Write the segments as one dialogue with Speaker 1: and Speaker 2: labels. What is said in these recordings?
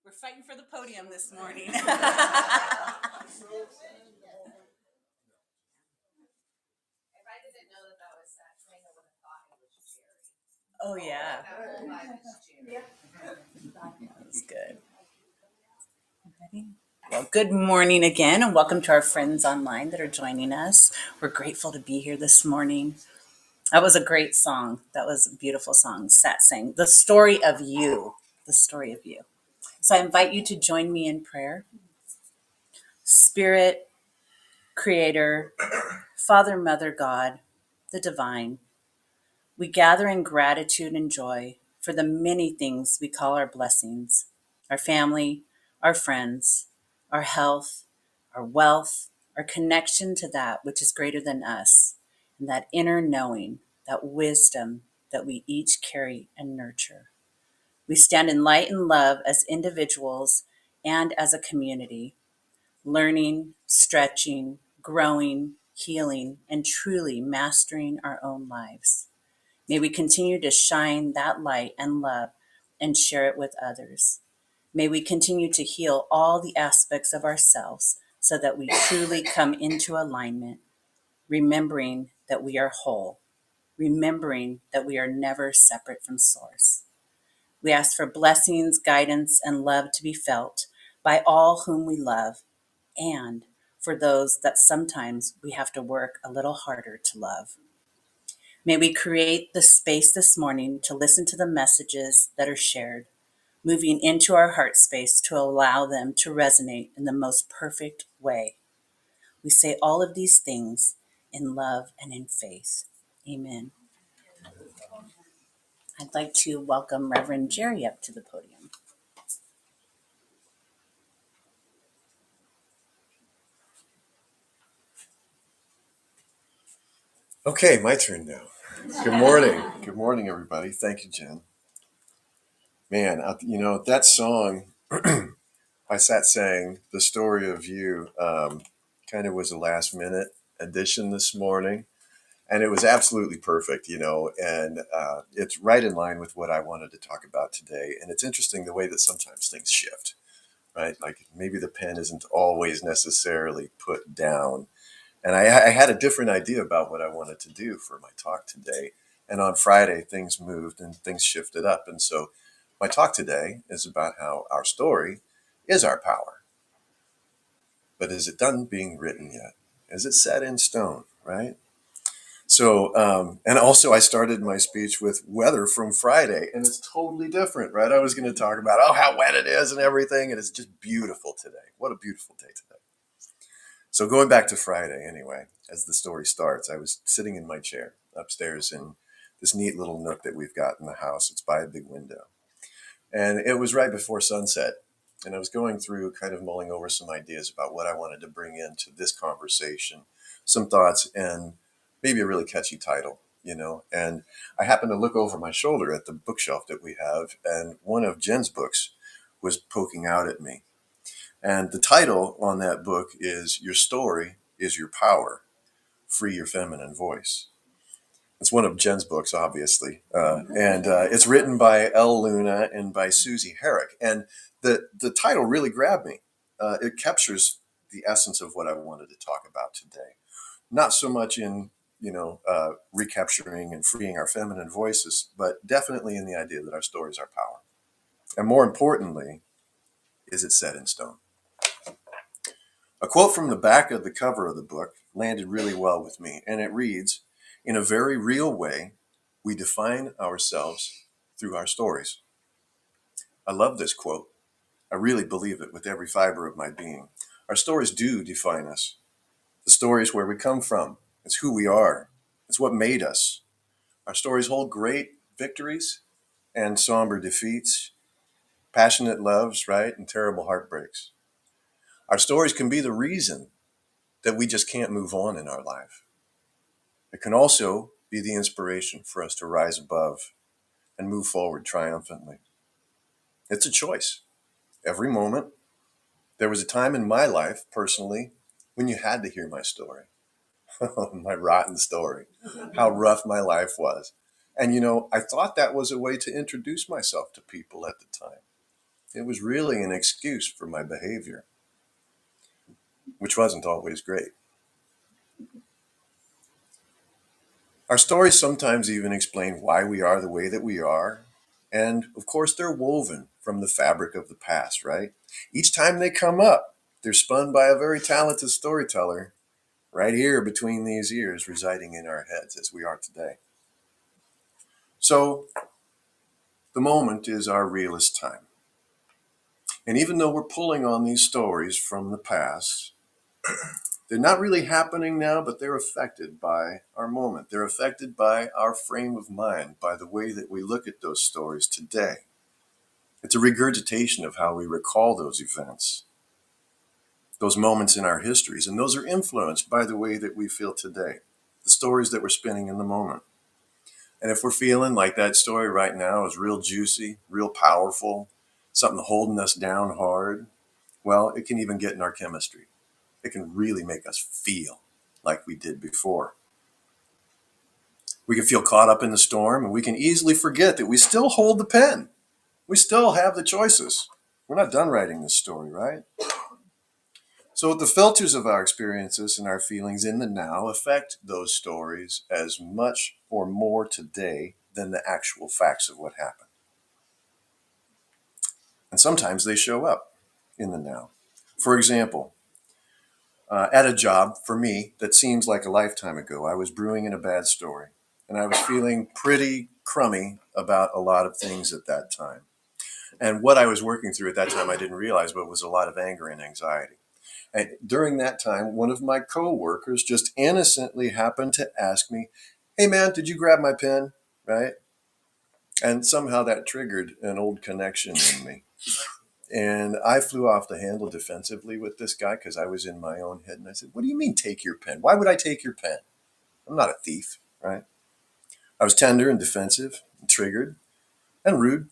Speaker 1: We're fighting for the podium this morning. Oh, yeah. That's good. Ready? Well, good morning again, and welcome to our friends online that are joining us. We're grateful to be here this morning. That was a great song. That was a beautiful song. Sat sang The Story of You. The Story of You. So I invite you to join me in prayer. Spirit, Creator, Father, Mother, God, the Divine, we gather in gratitude and joy for the many things we call our blessings, our family, our friends, our health, our wealth, our connection to that which is greater than us, and that inner knowing, that wisdom that we each carry and nurture. We stand in light and love as individuals and as a community, learning, stretching, growing, healing, and truly mastering our own lives. May we continue to shine that light and love and share it with others. May we continue to heal all the aspects of ourselves so that we truly come into alignment, remembering that we are whole, remembering that we are never separate from Source. We ask for blessings, guidance, and love to be felt by all whom we love, and for those that sometimes we have to work a little harder to love. May we create the space this morning to listen to the messages that are shared, moving into our heart space to allow them to resonate in the most perfect way. We say all of these things in love and in faith. Amen. I'd like to welcome Reverend Jerry up to the podium.
Speaker 2: Okay, my turn now. Good morning. Good morning, everybody. Thank you, Jen. Man, that song I sat saying, The Story of You, kind of was a last minute addition this morning. And it was absolutely perfect, and it's right in line with what I wanted to talk about today. And it's interesting the way that sometimes things shift, right? Like maybe the pen isn't always necessarily put down. And I had a different idea about what I wanted to do for my talk today. And on Friday, things moved and things shifted up. And so my talk today is about how our story is our power. But is it done being written yet? Is it set in stone, right? So, and also I started my speech with weather from Friday, and it's totally different, right? I was going to talk about, how wet it is and everything. And it's just beautiful today. What a beautiful day today. So going back to Friday, anyway, as the story starts, I was sitting in my chair upstairs in this neat little nook that we've got in the house. It's by a big window. And it was right before sunset. And I was going through kind of mulling over some ideas about what I wanted to bring into this conversation, some thoughts, and maybe a really catchy title, And I happened to look over my shoulder at the bookshelf that we have, and one of Jen's books was poking out at me. And the title on that book is Your Story is Your Power, Free Your Feminine Voice. It's one of Jen's books, obviously. And it's written by Elle Luna and by Susie Herrick. And the title really grabbed me. It captures the essence of what I wanted to talk about today. Not so much in, recapturing and freeing our feminine voices, but definitely in the idea that our story is our power. And more importantly, is it set in stone? A quote from the back of the cover of the book landed really well with me, and it reads, "In a very real way, we define ourselves through our stories." I love this quote. I really believe it with every fiber of my being. Our stories do define us. The story is where we come from. It's who we are. It's what made us. Our stories hold great victories and somber defeats, passionate loves, right, and terrible heartbreaks. Our stories can be the reason that we just can't move on in our life. It can also be the inspiration for us to rise above and move forward triumphantly. It's a choice. Every moment. There was a time in my life, personally, when you had to hear my story. My rotten story. How rough my life was. And I thought that was a way to introduce myself to people at the time. it was really an excuse for my behavior, which wasn't always great. Our stories sometimes even explain why we are the way that we are. And of course, they're woven from the fabric of the past, right? Each time they come up, they're spun by a very talented storyteller right here between these ears, residing in our heads as we are today. So the moment is our realist time. And even though we're pulling on these stories from the past, they're not really happening now, but they're affected by our moment. They're affected by our frame of mind, by the way that we look at those stories today. It's a regurgitation of how we recall those events, those moments in our histories, and those are influenced by the way that we feel today, the stories that we're spinning in the moment. And if we're feeling like that story right now is real juicy, real powerful, something holding us down hard, well, it can even get in our chemistry. It can really make us feel like we did before. We can feel caught up in the storm, and we can easily forget that we still hold the pen. We still have the choices. We're not done writing this story, right? So the filters of our experiences and our feelings in the now affect those stories as much or more today than the actual facts of what happened. And sometimes they show up in the now. For example, at a job for me that seems like a lifetime ago, I was brewing in a bad story, and I was feeling pretty crummy about a lot of things at that time. And what I was working through at that time, I didn't realize, but was a lot of anger and anxiety. And during that time, one of my coworkers just innocently happened to ask me, "Hey man, did you grab my pen?" Right? And somehow that triggered an old connection in me. And I flew off the handle defensively with this guy because I was in my own head. And I said, "What do you mean take your pen? Why would I take your pen? I'm not a thief," right? I was tender and defensive and triggered and rude.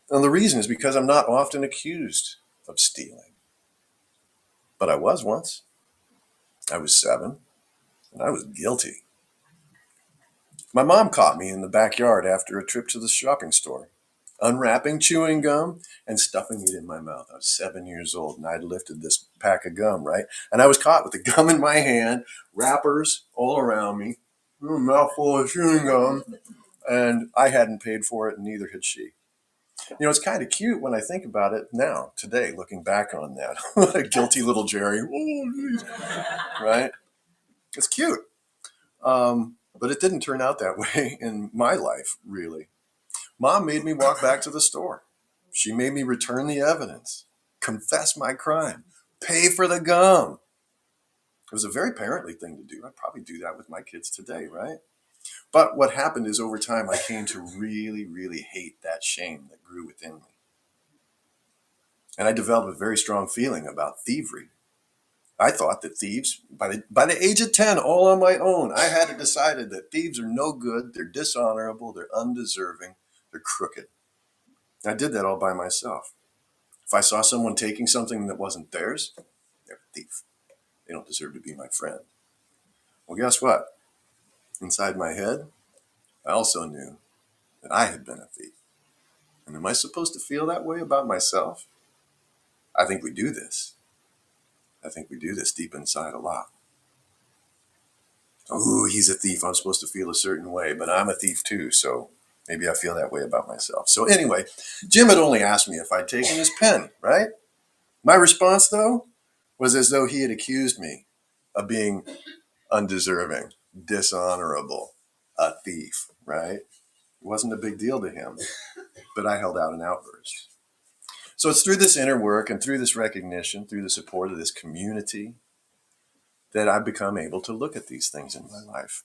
Speaker 2: And the reason is because I'm not often accused of stealing. But I was once. I was 7 and I was guilty. My mom caught me in the backyard after a trip to the shopping store, unwrapping chewing gum and stuffing it in my mouth. I was 7 years old and I'd lifted this pack of gum, right? And I was caught with the gum in my hand, wrappers all around me, a mouthful of chewing gum, and I hadn't paid for it and neither had she. It's kind of cute when I think about it now, today, looking back on that. Guilty little Jerry. Oh, right? It's cute. But it didn't turn out that way in my life, really. Mom made me walk back to the store. She made me return the evidence, confess my crime, pay for the gum. It was a very parently thing to do. I'd probably do that with my kids today, right? But what happened is over time, I came to really, really hate that shame that grew within me. And I developed a very strong feeling about thievery. I thought that thieves, by the age of 10, all on my own, I had decided that thieves are no good, they're dishonorable, they're undeserving, they're crooked. I did that all by myself. If I saw someone taking something that wasn't theirs, they're a thief. They don't deserve to be my friend. Well, guess what? Inside my head, I also knew that I had been a thief. And am I supposed to feel that way about myself? I think we do this. I think we do this deep inside a lot. Oh, he's a thief. I'm supposed to feel a certain way, but I'm a thief too. So maybe I feel that way about myself. So anyway, Jim had only asked me if I'd taken his pen, right? My response, though, was as though he had accused me of being undeserving, dishonorable, a thief, right? It wasn't a big deal to him, but I held out an outburst. So it's through this inner work and through this recognition, through the support of this community, that I've become able to look at these things in my life.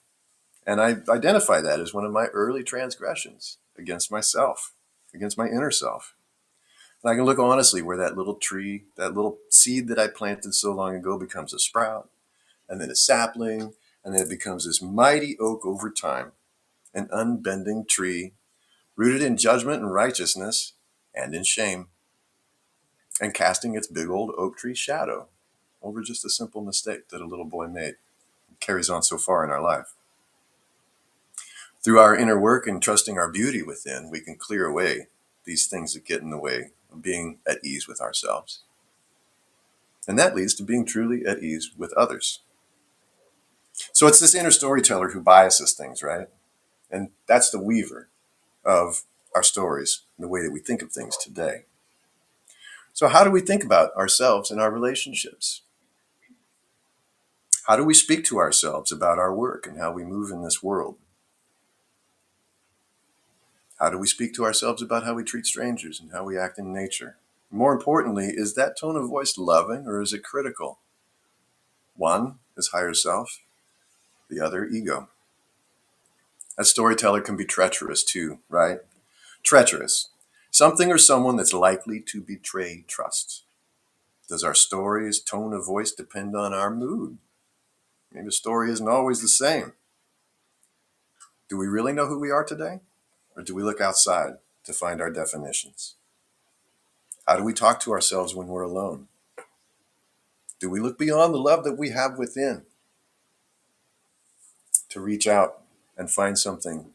Speaker 2: And I identify that as one of my early transgressions against myself, against my inner self. And I can look honestly where that little tree, that little seed that I planted so long ago becomes a sprout, and then a sapling, and then it becomes this mighty oak over time, an unbending tree, rooted in judgment and righteousness and in shame, and casting its big old oak tree shadow over just a simple mistake that a little boy made. It carries on so far in our life. Through our inner work and trusting our beauty within, we can clear away these things that get in the way of being at ease with ourselves. And that leads to being truly at ease with others. So it's this inner storyteller who biases things, right? And that's the weaver of our stories and the way that we think of things today. So, how do we think about ourselves and our relationships? How do we speak to ourselves about our work and how we move in this world? How do we speak to ourselves about how we treat strangers and how we act in nature? More importantly, is that tone of voice loving or is it critical? One is higher self, the other ego. A storyteller can be treacherous too, right? Treacherous. Something or someone that's likely to betray trust. Does our story's tone of voice depend on our mood? Maybe the story isn't always the same. Do we really know who we are today? Or do we look outside to find our definitions? How do we talk to ourselves when we're alone? Do we look beyond the love that we have within to reach out and find something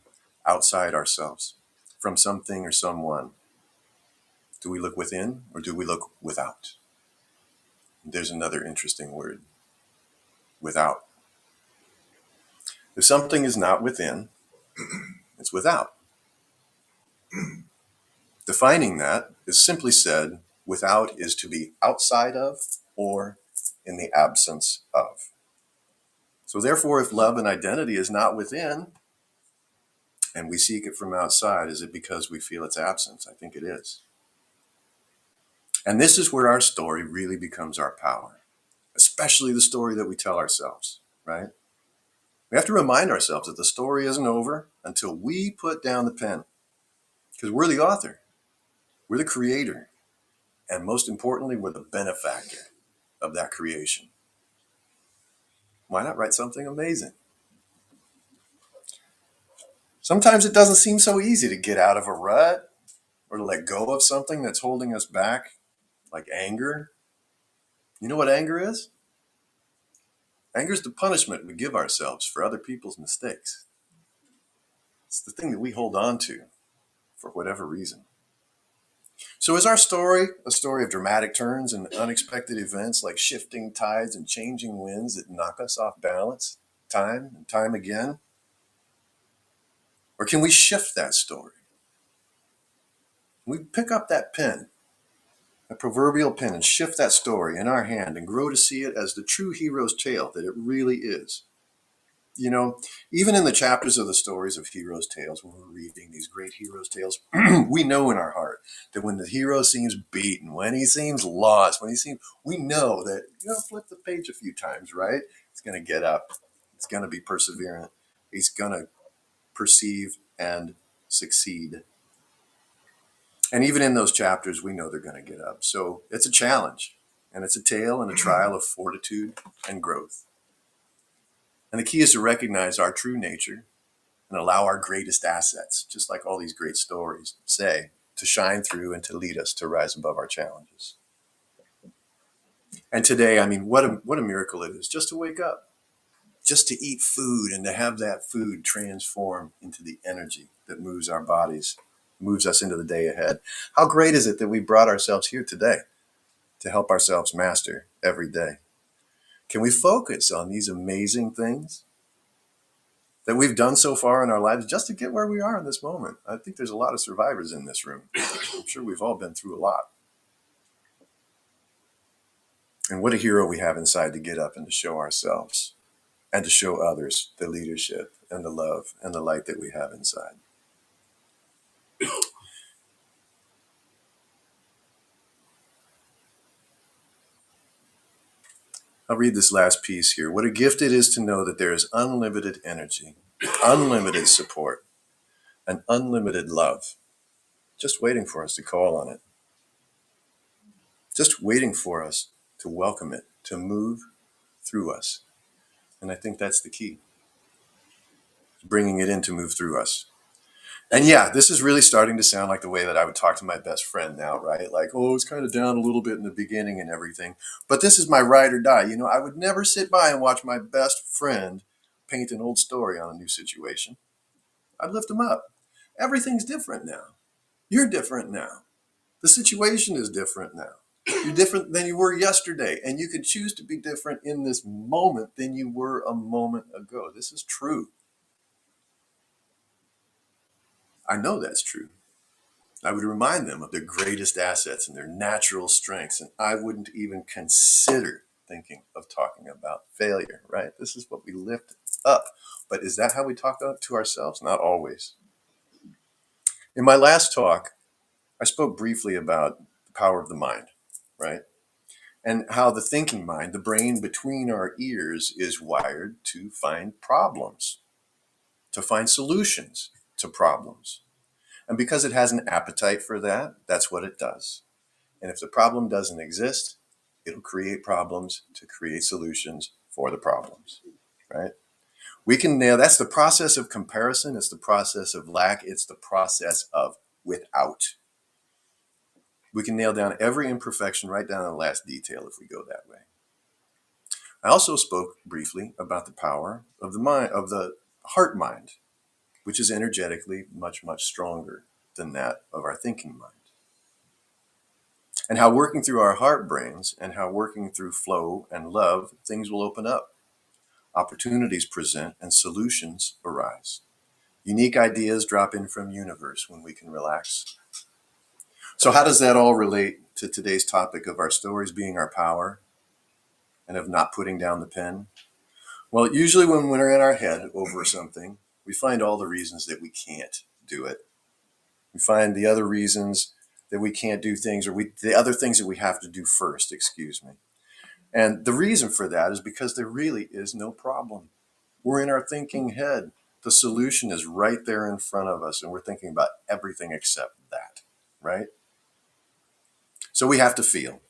Speaker 2: outside ourselves from something or someone? Do we look within or do we look without? There's another interesting word, without. If something is not within, it's without. Defining that is simply said, without is to be outside of or in the absence of. So therefore, if love and identity is not within and we seek it from outside, is it because we feel its absence? I think it is. And this is where our story really becomes our power, especially the story that we tell ourselves, right? We have to remind ourselves that the story isn't over until we put down the pen, because we're the author, we're the creator, and most importantly, we're the benefactor of that creation. Why not write something amazing? Sometimes it doesn't seem so easy to get out of a rut or to let go of something that's holding us back, like anger. You know what anger is? Anger is the punishment we give ourselves for other people's mistakes. It's the thing that we hold on to for whatever reason. So is our story a story of dramatic turns and unexpected events like shifting tides and changing winds that knock us off balance time and time again? Or can we shift that story? We pick up that pen, a proverbial pen, and shift that story in our hand and grow to see it as the true hero's tale that it really is. You know, even in the chapters of the stories of heroes' tales, when we're reading these great heroes' tales, we know in our heart that when the hero seems beaten, when he seems lost, we know that, flip the page a few times, right? He's going to get up. He's going to be perseverant. He's going to perceive and succeed. And even in those chapters, we know they're going to get up. So it's a challenge, and it's a tale and a trial of fortitude and growth. And the key is to recognize our true nature and allow our greatest assets, just like all these great stories say, to shine through and to lead us to rise above our challenges. And today, I mean, what a miracle it is just to wake up, just to eat food and to have that food transform into the energy that moves our bodies, moves us into the day ahead. How great is it that we brought ourselves here today to help ourselves master every day? Can we focus on these amazing things that we've done so far in our lives just to get where we are in this moment? I think there's a lot of survivors in this room. I'm sure we've all been through a lot. And what a hero we have inside to get up and to show ourselves and to show others the leadership and the love and the light that we have inside. I'll read this last piece here. What a gift it is to know that there is unlimited energy, unlimited support, and unlimited love just waiting for us to call on it, just waiting for us to welcome it, to move through us. And I think that's the key, bringing it in to move through us. And yeah, this is really starting to sound like the way that I would talk to my best friend now, right? Like, oh, it's kind of down a little bit in the beginning and everything. But this is my ride or die. I would never sit by and watch my best friend paint an old story on a new situation. I'd lift him up. Everything's different now. You're different now. The situation is different now. You're different than you were yesterday, and you can choose to be different in this moment than you were a moment ago. This is true. I know that's true. I would remind them of their greatest assets and their natural strengths, and I wouldn't even consider thinking of talking about failure, right? This is what we lift up. But is that how we talk to ourselves? Not always. In my last talk, I spoke briefly about the power of the mind, right? And how the thinking mind, the brain between our ears, is wired to find problems, to find solutions to problems. And because it has an appetite for that, that's what it does. And if the problem doesn't exist, it'll create problems to create solutions for the problems, right? We can nail that's the process of comparison, it's the process of lack, it's the process of without. We can nail down every imperfection right down to the last detail if we go that way. I also spoke briefly about the power of the mind, of the heart mind, which is energetically much, much stronger than that of our thinking mind. And how working through our heart brains and how working through flow and love, things will open up. Opportunities present and solutions arise. Unique ideas drop in from universe when we can relax. So how does that all relate to today's topic of our stories being our power and of not putting down the pen? Well, usually when we're in our head over something, we find all the reasons that we can't do it. We find the other reasons that we can't do things, or the other things that we have to do first, excuse me. And the reason for that is because there really is no problem. We're in our thinking head. The solution is right there in front of us, and we're thinking about everything except that, right? So we have to feel.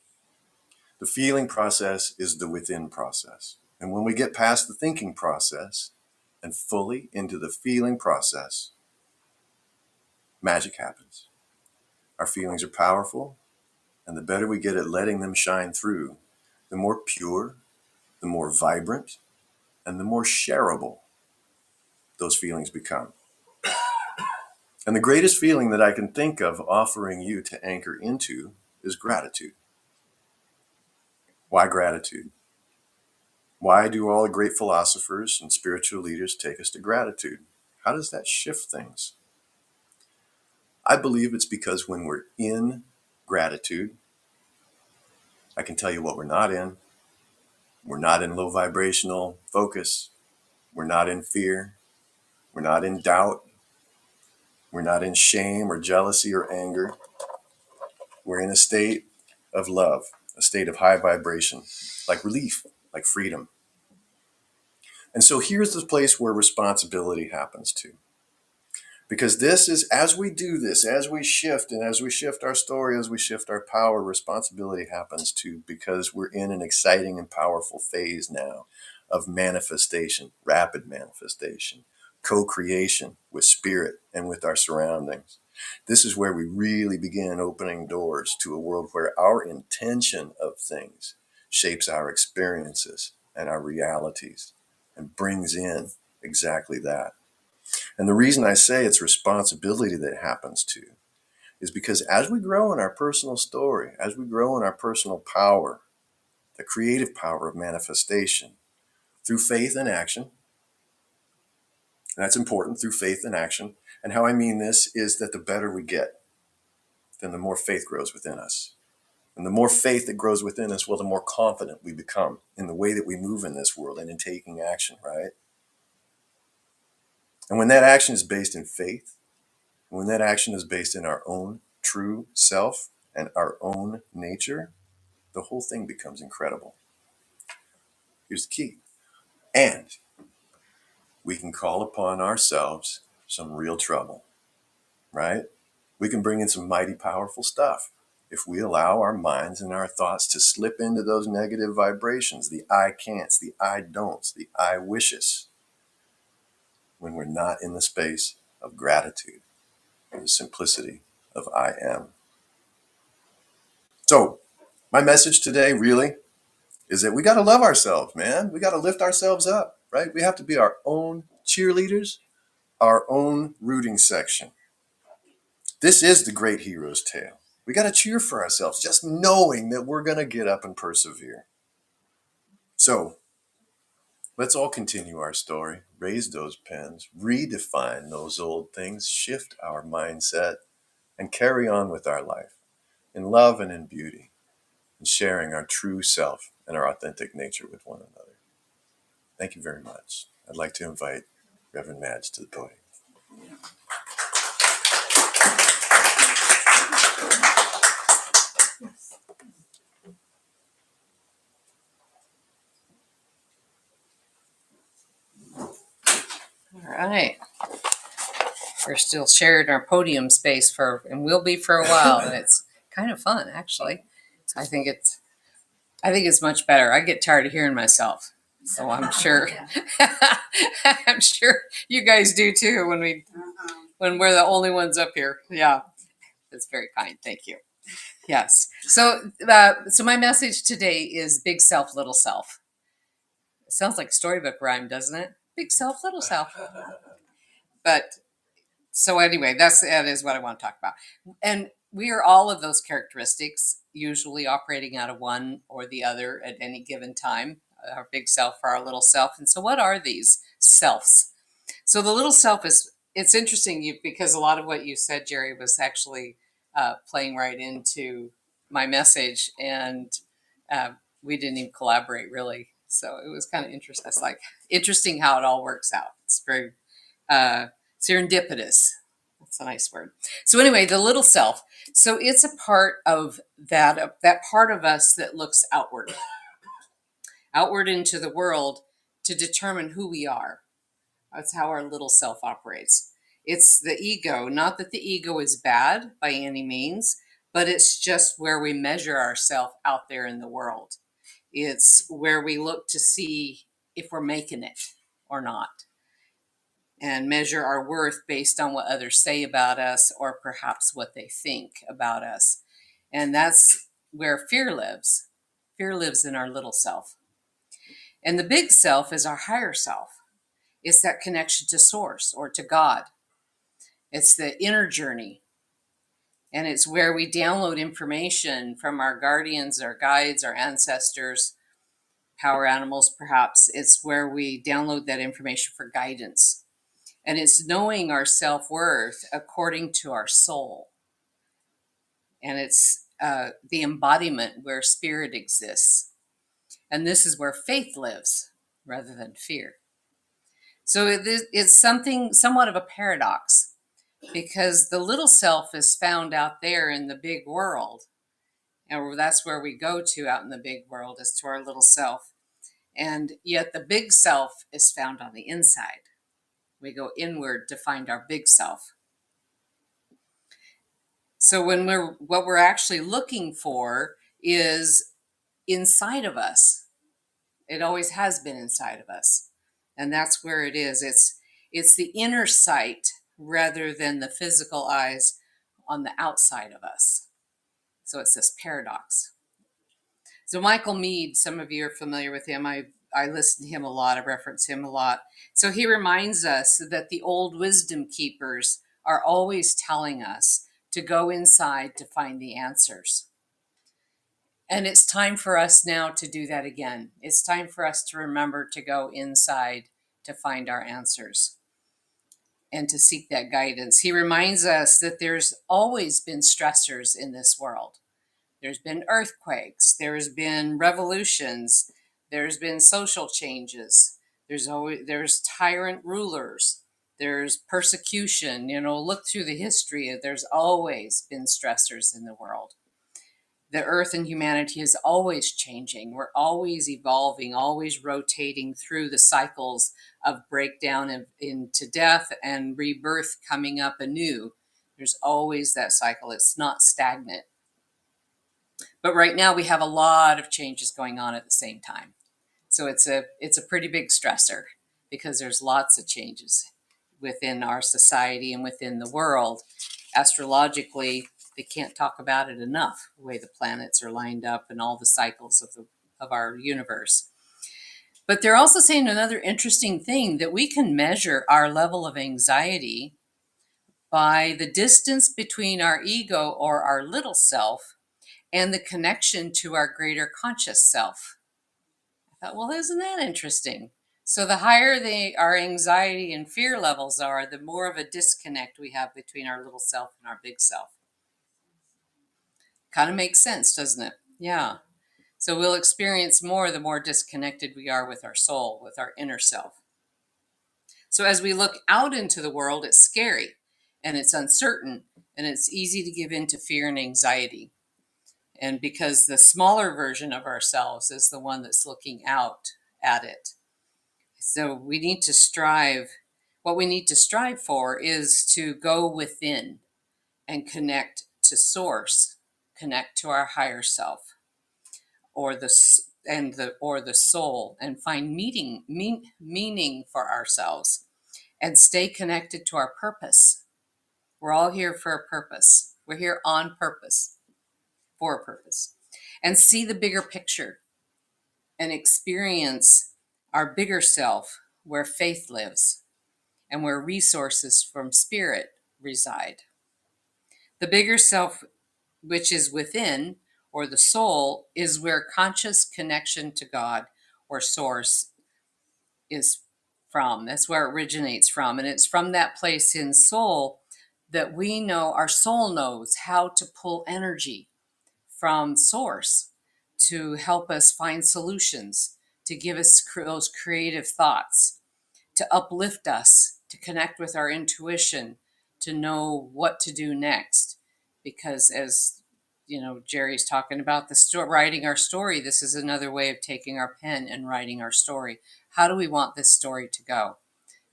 Speaker 2: The feeling process is the within process. And when we get past the thinking process and fully into the feeling process, magic happens. Our feelings are powerful, and the better we get at letting them shine through, the more pure, the more vibrant, and the more shareable those feelings become. And the greatest feeling that I can think of offering you to anchor into is gratitude. Why gratitude? Why do all the great philosophers and spiritual leaders take us to gratitude? How does that shift things? I believe it's because when we're in gratitude, I can tell you what we're not in. We're not in low vibrational focus. We're not in fear. We're not in doubt. We're not in shame or jealousy or anger. We're in a state of love, a state of high vibration, like relief, like freedom. And so here's the place where responsibility happens too. Because this is, as we do this, as we shift, and as we shift our story, as we shift our power, responsibility happens too, because we're in an exciting and powerful phase now of manifestation, rapid manifestation, co-creation with spirit and with our surroundings. This is where we really begin opening doors to a world where our intention of things shapes our experiences and our realities and brings in exactly that. And the reason I say it's responsibility that happens too is because as we grow in our personal story, as we grow in our personal power, the creative power of manifestation through faith and action, and that's important, through faith and action. And how I mean this is that the better we get, then the more faith grows within us. And the more faith that grows within us, well, the more confident we become in the way that we move in this world and in taking action, right? And when that action is based in faith, when that action is based in our own true self and our own nature, the whole thing becomes incredible. Here's the key. And we can call upon ourselves some real trouble, right? We can bring in some mighty powerful stuff if we allow our minds and our thoughts to slip into those negative vibrations, the I can'ts, the I don'ts, the I wishes, when we're not in the space of gratitude and the simplicity of I am. So, my message today really is that we got to love ourselves, man. We got to lift ourselves up, right? We have to be our own cheerleaders, our own rooting section. This is the great hero's tale. We got to cheer for ourselves, just knowing that we're going to get up and persevere. So let's all continue our story, raise those pens, redefine those old things, shift our mindset, and carry on with our life in love and in beauty, and sharing our true self and our authentic nature with one another. Thank you very much. I'd like to invite Reverend Madge to the podium.
Speaker 3: All right. We're still sharing our podium space and we'll be for a while, and it's kind of fun actually. I think it's much better. I get tired of hearing myself, so I'm sure I'm sure you guys do too when we're the only ones up here. Yeah, that's very kind. Thank you. Yes. So my message today is big self, little self. It sounds like a storybook rhyme, doesn't it? Big self, little self. But so anyway, that is what I want to talk about. And we are all of those characteristics, usually operating out of one or the other at any given time, our big self or our little self. And so what are these selves? So the little self it's interesting because a lot of what you said, Jerry, was actually playing right into my message, and uh, we didn't even collaborate really. So it was kind of interesting. It's like interesting how it all works out. It's very serendipitous. That's a nice word. So anyway, the little self. So it's a part of that part of us that looks outward into the world to determine who we are. That's how our little self operates. It's the ego. Not that the ego is bad by any means, but it's just where we measure ourselves out there in the world. It's where we look to see if we're making it or not, and measure our worth based on what others say about us or perhaps what they think about us. And that's where fear lives. Fear lives in our little self. And the big self is our higher self. It's that connection to source or to God. It's the inner journey. And it's where we download information from our guardians, our guides, our ancestors, power animals, perhaps. It's where we download that information for guidance. And it's knowing our self-worth according to our soul. And it's the embodiment where spirit exists. And this is where faith lives rather than fear. So it's something somewhat of a paradox, because the little self is found out there in the big world. And that's where we go to out in the big world, is to our little self. And yet the big self is found on the inside. We go inward to find our big self. So what we're actually looking for is inside of us. It always has been inside of us. And that's where it is. It's the inner sight rather than the physical eyes on the outside of us. So it's this paradox. So Michael Meade, some of you are familiar with him. I listen to him a lot. I reference him a lot. So he reminds us that the old wisdom keepers are always telling us to go inside to find the answers. And it's time for us now to do that again. It's time for us to remember to go inside to find our answers and to seek that guidance. He reminds us that there's always been stressors in this world. There's been earthquakes, there's been revolutions, there's been social changes, there's tyrant rulers, there's persecution. Look through the history. There's always been stressors in the world. The earth and humanity is always changing. We're always evolving, always rotating through the cycles of breakdown into death and rebirth coming up anew. There's always that cycle. It's not stagnant. But right now we have a lot of changes going on at the same time. So it's a pretty big stressor, because there's lots of changes within our society and within the world. Astrologically, they can't talk about it enough, the way the planets are lined up and all the cycles of our universe. But they're also saying another interesting thing, that we can measure our level of anxiety by the distance between our ego or our little self and the connection to our greater conscious self. I thought, well, isn't that interesting? So the higher our anxiety and fear levels are, the more of a disconnect we have between our little self and our big self. Kind of makes sense, doesn't it? Yeah. So we'll experience more the more disconnected we are with our soul, with our inner self. So as we look out into the world, it's scary and it's uncertain and it's easy to give in to fear and anxiety. And because the smaller version of ourselves is the one that's looking out at it. So we need to strive. What we need to strive for is to go within and connect to source, connect to our higher self, or the soul, and find meaning for ourselves, and stay connected to our purpose. We're all here for a purpose. We're here on purpose, for a purpose, and see the bigger picture and experience our bigger self where faith lives and where resources from spirit reside. The bigger self, which is within, or the soul, is where conscious connection to God or source is from. That's where it originates from. And it's from that place in soul that we know, our soul knows how to pull energy from source to help us find solutions, to give us those creative thoughts, to uplift us, to connect with our intuition, to know what to do next. Because as you know, Jerry's talking about writing our story. This is another way of taking our pen and writing our story. How do we want this story to go?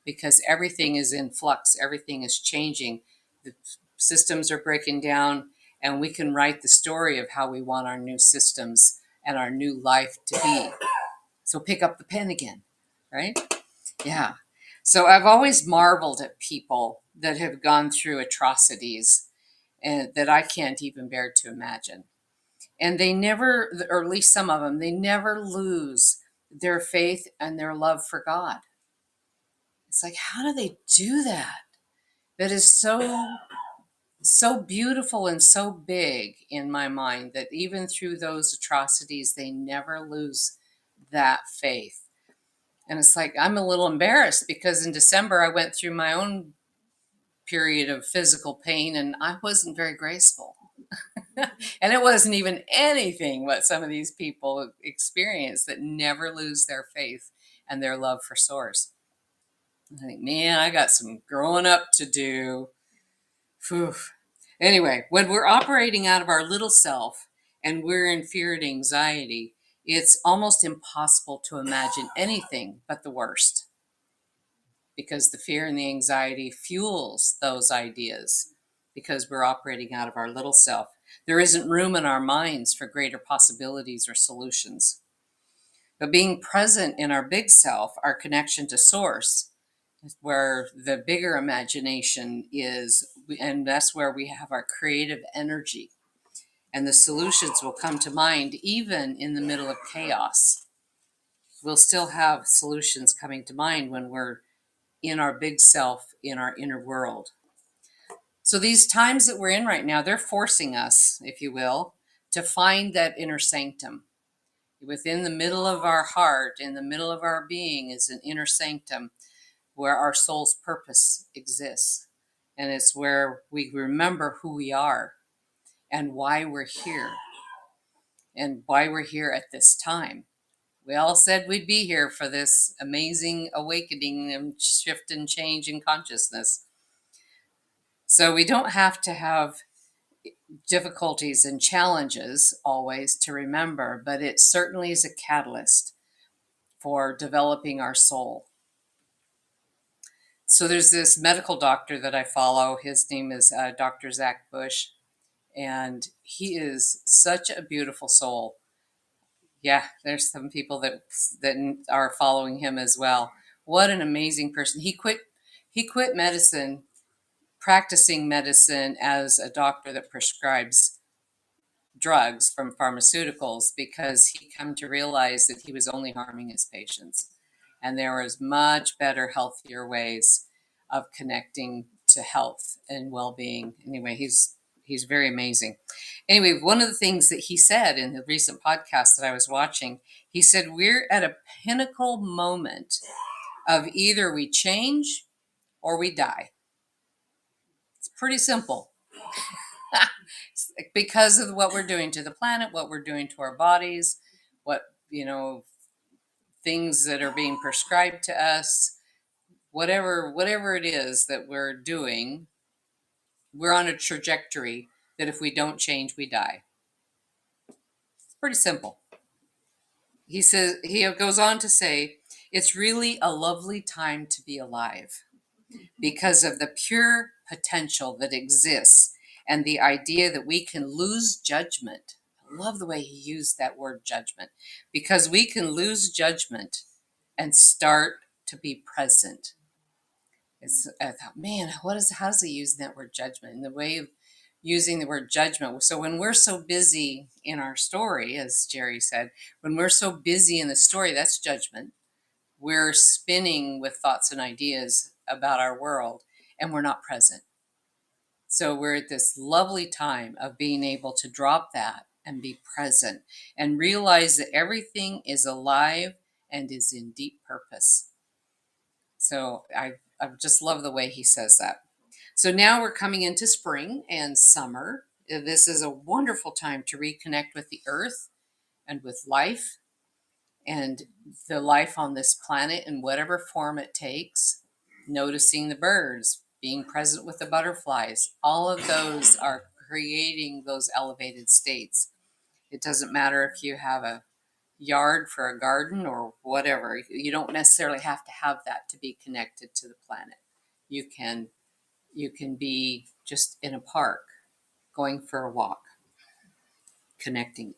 Speaker 3: Because everything is in flux, everything is changing. The systems are breaking down, and we can write the story of how we want our new systems and our new life to be. So pick up the pen again, right? Yeah. So I've always marveled at people that have gone through atrocities and that I can't even bear to imagine. And they never, or at least some of them, they never lose their faith and their love for God. It's like, how do they do that? That is so beautiful and so big in my mind that even through those atrocities, they never lose that faith. And it's like, I'm a little embarrassed because in December, I went through my own period of physical pain and I wasn't very graceful. And it wasn't even anything what some of these people experience that never lose their faith and their love for source. I think, man, I got some growing up to do. Whew. Anyway, when we're operating out of our little self and we're in fear and anxiety, it's almost impossible to imagine anything but the worst because the fear and the anxiety fuels those ideas because we're operating out of our little self. There isn't room in our minds for greater possibilities or solutions. But being present in our big self, our connection to source, where the bigger imagination is, and that's where we have our creative energy. And the solutions will come to mind even in the middle of chaos. We'll still have solutions coming to mind when we're in our big self, in our inner world. So these times that we're in right now, they're forcing us, if you will, to find that inner sanctum. Within the middle of our heart, in the middle of our being, is an inner sanctum where our soul's purpose exists. And it's where we remember who we are and why we're here and why we're here at this time. We all said we'd be here for this amazing awakening and shift and change in consciousness. So we don't have to have difficulties and challenges always to remember, but it certainly is a catalyst for developing our soul. So there's this medical doctor that I follow. His name is Dr. Zach Bush, and he is such a beautiful soul. Yeah, there's some people that are following him as well. What an amazing person. He quit medicine, practicing medicine as a doctor that prescribes drugs from pharmaceuticals because he come to realize that he was only harming his patients. And there was much better, healthier ways of connecting into health and well-being. Anyway, he's very amazing. Anyway, one of the things that he said in the recent podcast that I was watching, he said we're at a pinnacle moment of either we change or we die. It's pretty simple. Because of what we're doing to the planet, what we're doing to our bodies, what, things that are being prescribed to us, whatever it is that we're doing, we're on a trajectory that if we don't change, we die. It's pretty simple. He goes on to say, it's really a lovely time to be alive because of the pure potential that exists and the idea that we can lose judgment. I love the way he used that word judgment, because we can lose judgment and start to be present. I thought, man, how does he use that word judgment? And the way of using the word judgment. So when we're so busy in our story, as Jerry said, when we're so busy in the story, that's judgment. We're spinning with thoughts and ideas about our world, and we're not present. So we're at this lovely time of being able to drop that and be present and realize that everything is alive and is in deep purpose. So I just love the way he says that. So now we're coming into spring and summer. This is a wonderful time to reconnect with the earth and with life and the life on this planet in whatever form it takes. Noticing the birds, being present with the butterflies, all of those are creating those elevated states. It doesn't matter if you have a yard for a garden or whatever. You don't necessarily have to have that to be connected to the planet. You can be just in a park, going for a walk, connecting.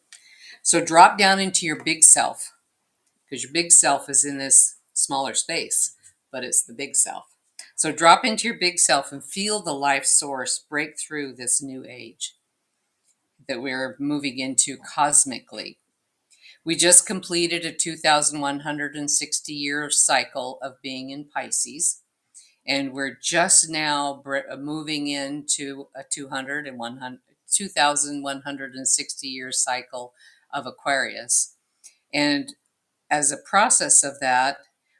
Speaker 3: So drop down into your big self, because your big self is in this smaller space, but it's the big self. So drop into your big self and feel the life source break through this new age that we're moving into cosmically. We just completed a 2,160-year cycle of being in Pisces, and we're just now moving into a 2,160-year cycle of Aquarius. And as a process of that,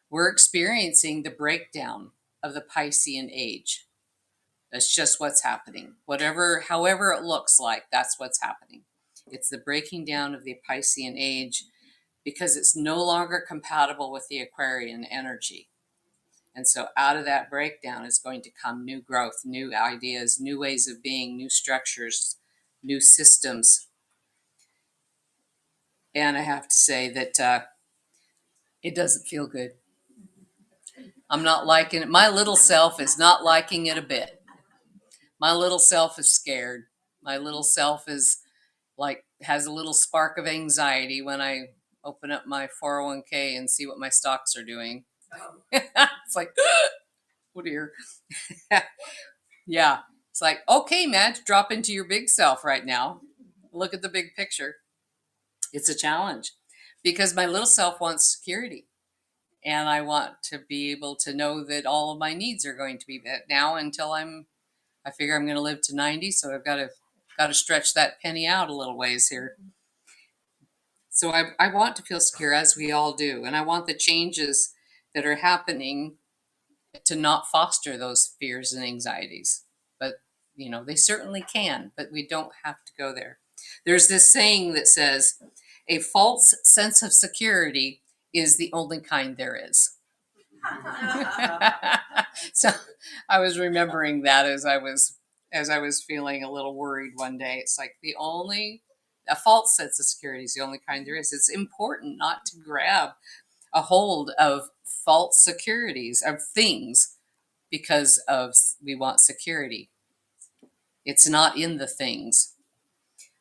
Speaker 3: we're experiencing the breakdown of the Piscean age. That's just what's happening. However it looks like, that's what's happening. It's the breaking down of the Piscean age because it's no longer compatible with the Aquarian energy. And so out of that breakdown is going to come new growth, new ideas, new ways of being, new structures, new systems. And I have to say that it doesn't feel good. I'm not liking it. My little self is not liking it a bit. My little self is scared. My little self is has a little spark of anxiety when I open up my 401k and see what my stocks are doing. It's like, oh dear. Yeah. It's like, okay, Madge, drop into your big self right now. Look at the big picture. It's a challenge because my little self wants security. And I want to be able to know that all of my needs are going to be met now until I figure I'm going to live to 90. So I've got to stretch that penny out a little ways here. So I want to feel secure, as we all do. And I want the changes that are happening to not foster those fears and anxieties. But, they certainly can, but we don't have to go there. There's this saying that says, a false sense of security is the only kind there is. So I was remembering that as I was feeling a little worried one day. It's like a false sense of security is the only kind there is. It's important not to grab a hold of false securities of things because we want security. It's not in the things.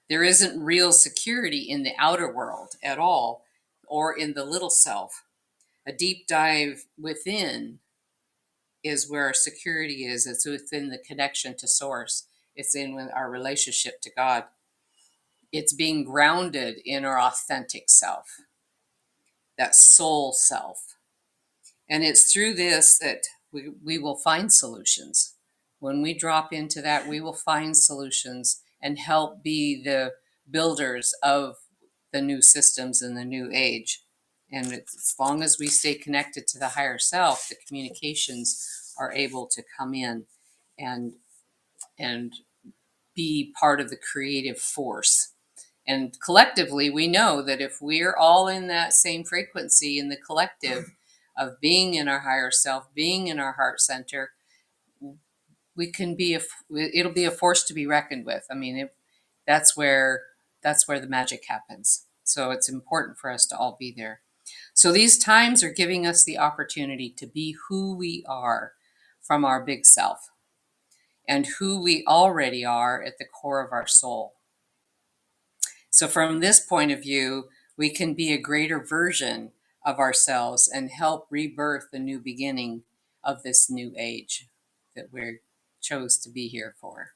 Speaker 3: There isn't real security in the outer world at all, or in the little self. A deep dive within is where our security is. It's within the connection to source. It's in our relationship to God. It's being grounded in our authentic self, that soul self. And it's through this that we will find solutions. When we drop into that, we will find solutions and help be the builders of the new systems in the new age. And as long as we stay connected to the higher self, the communications are able to come in and and be part of the creative force. And collectively, we know that if we're all in that same frequency in the collective of being in our higher self, being in our heart center, we can be it'll be a force to be reckoned with. I mean, that's where the magic happens. So it's important for us to all be there. So these times are giving us the opportunity to be who we are from our big self and who we already are at the core of our soul. So from this point of view, we can be a greater version of ourselves and help rebirth the new beginning of this new age that we chose to be here for.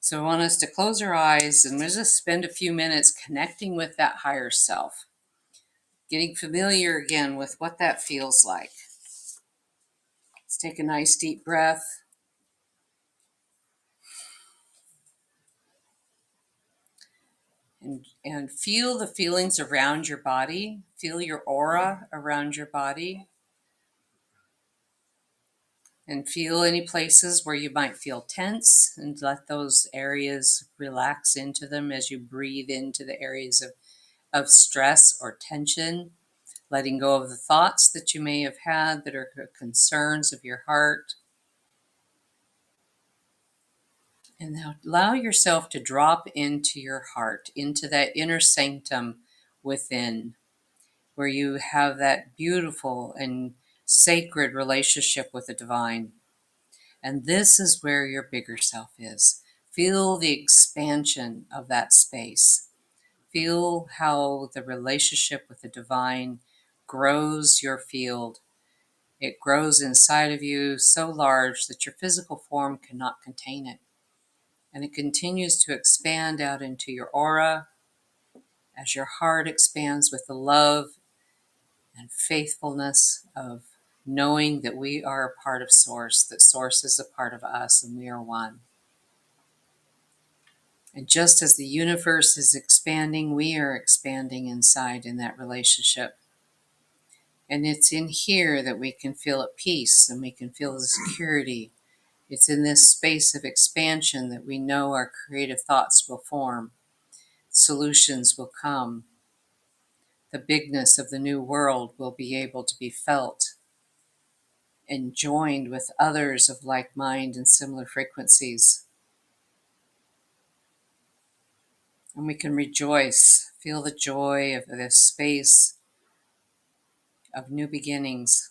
Speaker 3: So I want us to close our eyes and let's just spend a few minutes connecting with that higher self, getting familiar again with what that feels like. Let's take a nice deep breath. And feel the feelings around your body. Feel your aura around your body. And feel any places where you might feel tense and let those areas relax into them as you breathe into the areas of stress or tension, letting go of the thoughts that you may have had that are concerns of your heart. And now allow yourself to drop into your heart, into that inner sanctum within, where you have that beautiful and sacred relationship with the divine. And this is where your bigger self is. Feel the expansion of that space. Feel how the relationship with the divine grows your field. It grows inside of you so large that your physical form cannot contain it. And it continues to expand out into your aura as your heart expands with the love and faithfulness of knowing that we are a part of Source, that Source is a part of us, and we are one. And just as the universe is expanding, we are expanding inside in that relationship. And it's in here that we can feel at peace and we can feel the security. It's in this space of expansion that we know our creative thoughts will form, solutions will come, the bigness of the new world will be able to be felt and joined with others of like mind and similar frequencies. And we can rejoice, feel the joy of this space of new beginnings,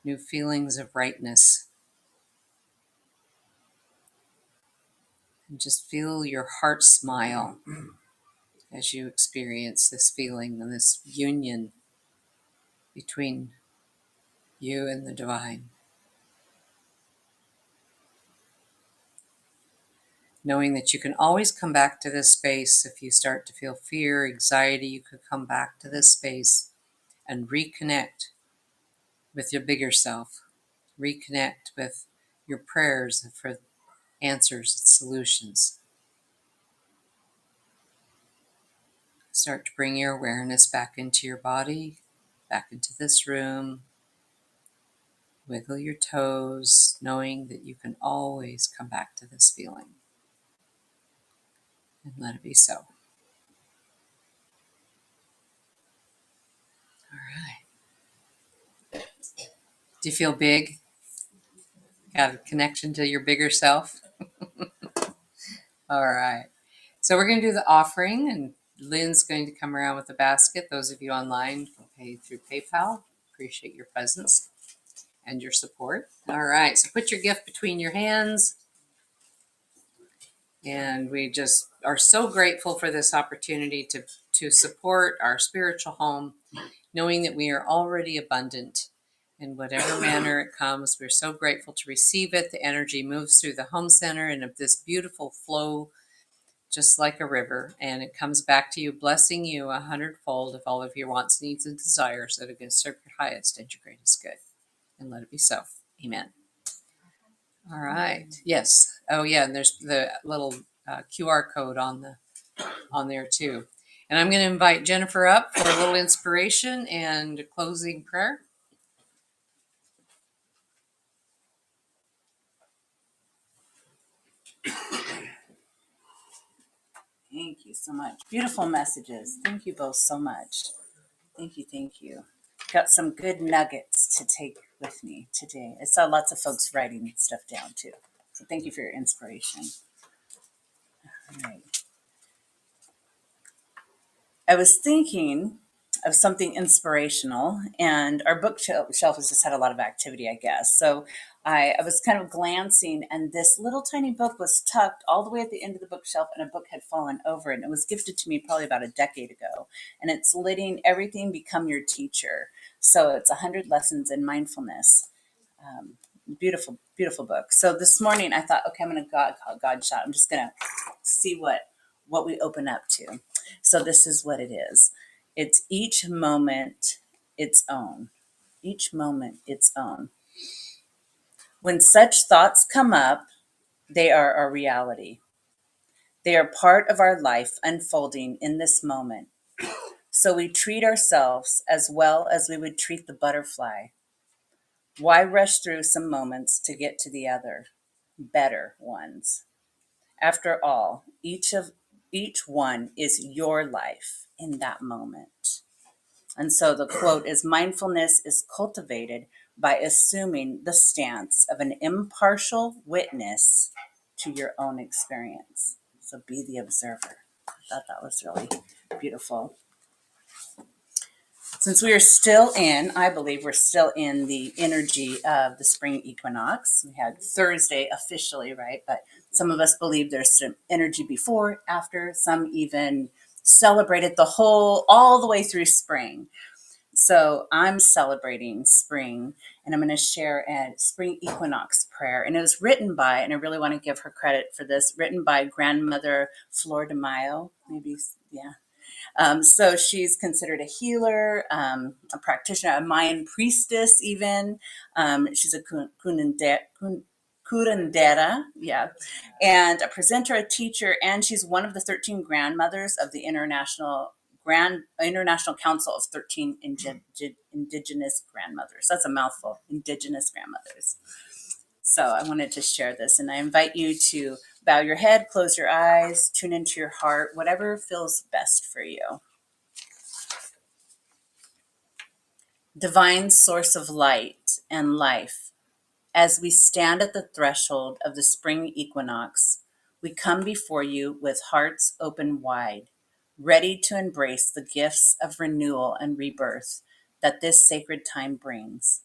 Speaker 3: new feelings of rightness. And just feel your heart smile as you experience this feeling and this union between you and the divine. Knowing that you can always come back to this space. If you start to feel fear, anxiety, you could come back to this space and reconnect with your bigger self. Reconnect with your prayers for answers and solutions. Start to bring your awareness back into your body, back into this room. Wiggle your toes, knowing that you can always come back to this feeling. And let it be so. All right. Do you feel big? Got a connection to your bigger self? All right. So we're going to do the offering, and Lynn's going to come around with the basket. Those of you online can pay through PayPal. Appreciate your presence and your support. All right. So put your gift between your hands. And we just are so grateful for this opportunity to support our spiritual home, knowing that we are already abundant in whatever manner it comes. We're so grateful to receive it. The energy moves through the home center in this beautiful flow, just like a river, and it comes back to you, blessing you 100-fold of all of your wants, needs, and desires that are going to serve your highest and your greatest good. And let it be so. Amen. All right. Yes. Oh, yeah. And there's the little QR code on there too. And I'm going to invite Jennifer up for a little inspiration and closing prayer.
Speaker 1: Thank you so much. Beautiful messages. Thank you both so much. Thank you. Thank you. Got some good nuggets to take with me today. I saw lots of folks writing stuff down too. So thank you for your inspiration. All right. I was thinking of something inspirational, and our bookshelf has just had a lot of activity, I guess. So I was kind of glancing, and this little tiny book was tucked all the way at the end of the bookshelf, and a book had fallen over it. And it was gifted to me probably about a decade ago. And it's Letting Everything Become Your Teacher. So it's 100 Lessons in Mindfulness. Beautiful, beautiful book. So this morning I thought, okay, I'm going to God shot. I'm just going to see what we open up to. So this is what it is. It's each moment its own. Each moment its own. When such thoughts come up, they are our reality. They are part of our life unfolding in this moment. So we treat ourselves as well as we would treat the butterfly. Why rush through some moments to get to the other, better ones? After all, each one is your life in that moment. And so the quote is, mindfulness is cultivated by assuming the stance of an impartial witness to your own experience. So be the observer. I thought that was really beautiful. Since we are still in, I believe we're still in the energy of the spring equinox. We had Thursday officially, right? But some of us believe there's some energy before, after, some even celebrated all the way through spring. So I'm celebrating spring, and I'm going to share a spring equinox prayer. And it was written by, and I really want to give her credit for this, written by grandmother Flor de Mayo, maybe, yeah. So she's considered a healer, a practitioner, a Mayan priestess, even. She's a curandera, yeah, and a presenter, a teacher, and she's one of the 13 grandmothers of the International Council of 13 Indigenous Grandmothers. That's a mouthful, Indigenous Grandmothers. So I wanted to share this, and I invite you to bow your head, close your eyes, tune into your heart, whatever feels best for you. Divine source of light and life, as we stand at the threshold of the spring equinox, we come before you with hearts open wide, ready to embrace the gifts of renewal and rebirth that this sacred time brings.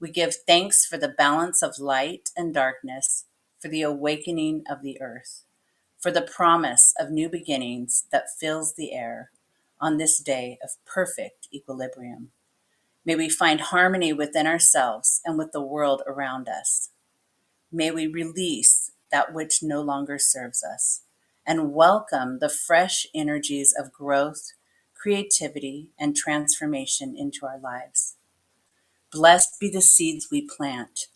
Speaker 1: We give thanks for the balance of light and darkness, for the awakening of the earth, for the promise of new beginnings that fills the air on this day of perfect equilibrium. May we find harmony within ourselves and with the world around us. May we release that which no longer serves us and welcome the fresh energies of growth, creativity, and transformation into our lives. Blessed be the seeds we plant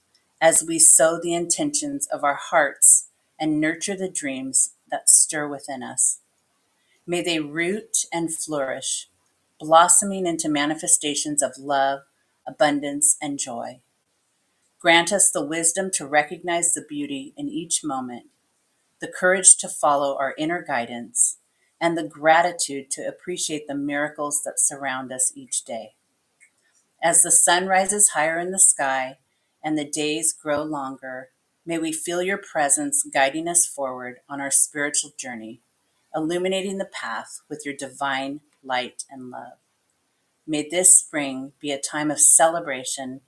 Speaker 1: as we sow the intentions of our hearts and nurture the dreams that stir within us. May they root and flourish, blossoming into manifestations of love, abundance, and joy. Grant us the wisdom to recognize the beauty in each moment, the courage to follow our inner guidance, and the gratitude to appreciate the miracles that surround us each day. As the sun rises higher in the sky and the days grow longer, may we feel your presence guiding us forward on our spiritual journey, illuminating the path with your divine light and love. May this spring be a time of celebration,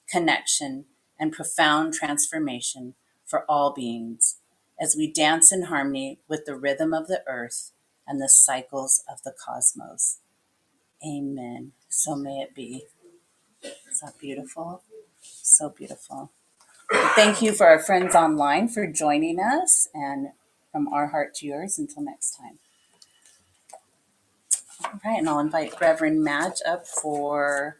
Speaker 1: connection, and profound transformation for all beings as we dance in harmony with the rhythm of the earth and the cycles of the cosmos. Amen. So may it be. Is that beautiful? So beautiful. Thank you for our friends online for joining us, and from our heart to yours until next time. All right, and I'll invite Reverend Madge up for